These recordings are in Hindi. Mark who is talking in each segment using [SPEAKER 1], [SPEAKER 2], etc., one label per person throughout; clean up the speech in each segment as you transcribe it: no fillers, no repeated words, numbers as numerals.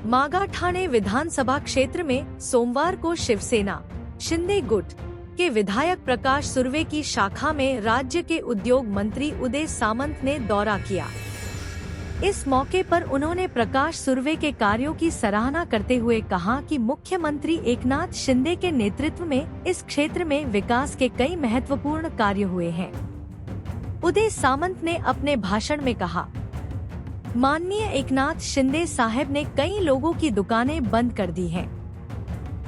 [SPEAKER 1] मागाठाणे विधानसभा क्षेत्र में सोमवार को शिवसेना शिंदे गुट के विधायक प्रकाश सुर्वे की शाखा में राज्य के उद्योग मंत्री उदय सामंत ने दौरा किया। इस मौके पर उन्होंने प्रकाश सुर्वे के कार्यों की सराहना करते हुए कहा कि मुख्यमंत्री एकनाथ शिंदे के नेतृत्व में इस क्षेत्र में विकास के कई महत्वपूर्ण कार्य हुए हैं। उदय सामंत ने अपने भाषण में कहा, माननीय एकनाथ शिंदे साहब ने कई लोगों की दुकानें बंद कर दी हैं।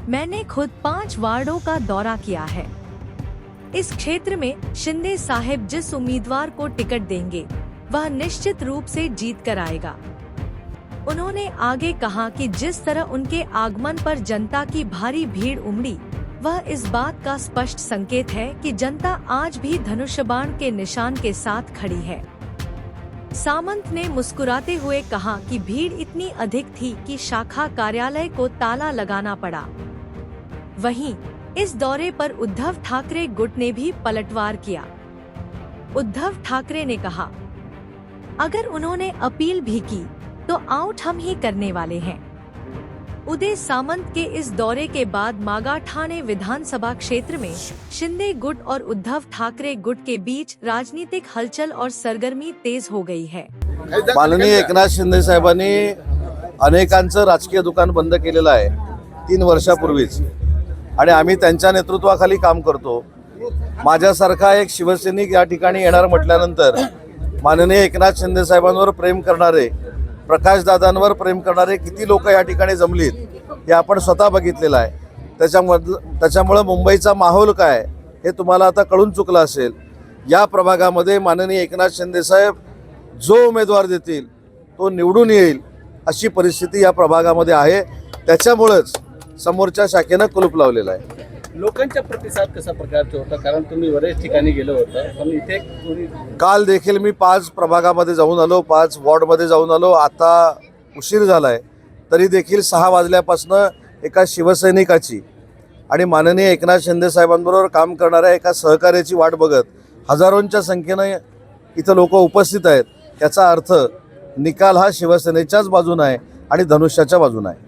[SPEAKER 1] मैंने खुद 5 वार्डों का दौरा किया है। इस क्षेत्र में शिंदे साहब जिस उम्मीदवार को टिकट देंगे वह निश्चित रूप से जीत कर आएगा। उन्होंने आगे कहा कि जिस तरह उनके आगमन पर जनता की भारी भीड़ उमड़ी, वह इस बात का स्पष्ट संकेत है कि जनता आज भी धनुष्यबाण के निशान के साथ खड़ी है। सामंत ने मुस्कुराते हुए कहा कि भीड़ इतनी अधिक थी कि शाखा कार्यालय को ताला लगाना पड़ा। वहीं इस दौरे पर उद्धव ठाकरे गुट ने भी पलटवार किया। उद्धव ठाकरे ने कहा, अगर उन्होंने अपील भी की तो आउट हम ही करने वाले हैं। उदय सामंत के इस दौरे के बाद मागाठाणे विधानसभा क्षेत्र में शिंदे गुट और उद्धव ठाकरे गुट के बीच राजनीतिक हलचल और सरगर्मी तेज हो गई है।
[SPEAKER 2] माननीय एकनाथ शिंदे साहेबांनी अनेकांचं राजकीय दुकान बंद केलेलं आहे 3 वर्षापूर्वीच, आणि आम्ही त्यांच्या नेतृत्वाखाली काम करतो। माझ्यासारखा एक शिवसैनिक या ठिकाणी येणार म्हटल्यानंतर माननीय एकनाथ शिंदे साहेबांवर प्रेम करणारे, प्रकाशदादांवर प्रेम करणारे किती लोक या ठिकाणी जमलीत हे आपण स्वतः बघितलेलं आहे। त्याच्यामुळे मुंबईचा माहोल काय हे तुम्हाला आता कळून चुकलं असेल। या प्रभागामध्ये माननीय एकनाथ शिंदे साहेब जो उमेदवार देतील तो निवडून येईल अशी परिस्थिती या प्रभागामध्ये आहे। त्याच्यामुळेच समोरच्या शाखेने कुलूप लावलेला आहे।
[SPEAKER 3] लोकांचा प्रतिसाद कसा प्रकारचा होता, कारण तुम्ही बरेच ठिकाणी गेलो होता, पण इथे
[SPEAKER 2] काल देखील मी 5 प्रभागामध्ये जाऊन आलो, 5 वॉर्डमध्ये जाऊन आलो। आता उशीर झालाय तरी देखील 6 वाजल्यापासून एका शिवसैनिकाची आणि माननीय एकनाथ शिंदे साहेबांबरोबर काम करणाऱ्या एका सहकार्याची वाट बघत हजारोंच्या संख्येने इथं लोक उपस्थित आहेत। याचा अर्थ निकाल हा शिवसेनेच्याच बाजूने आहे आणि धनुष्याच्या बाजूने आहे।